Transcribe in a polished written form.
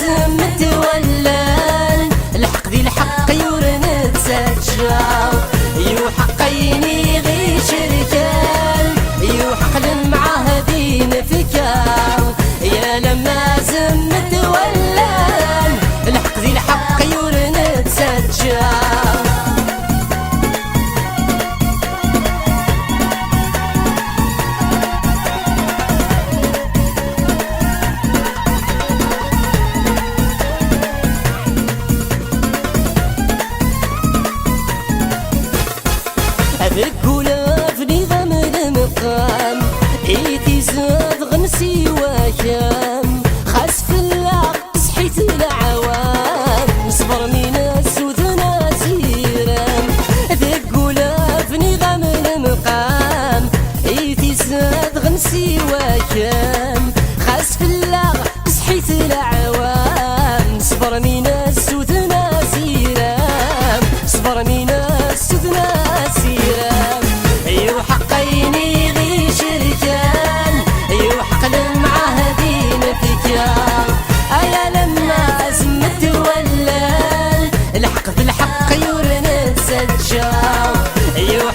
زم تولان الحق ذي الحق يورن تسجاو يو حقيني غي شركان يو حق المعاهدين فكاو يا لما زم تولان الحق ذي الحق يورن تسجاو ذكولا في نظام المقام ايتي زاد غنسي وكام خاس في اللعب صحيت العوام صبر من السودنا سيران ذكولا في نظام المقام ايتي زاد غنسي وكام خاس في اللعب صحيت العوام صبر من السودنا سيران صبر من السودنا سيران يو حقيني غي شركان يو حق المعاهدين فيكان ايا لما زمت ولان الحق في الحق يورن تسجاو يو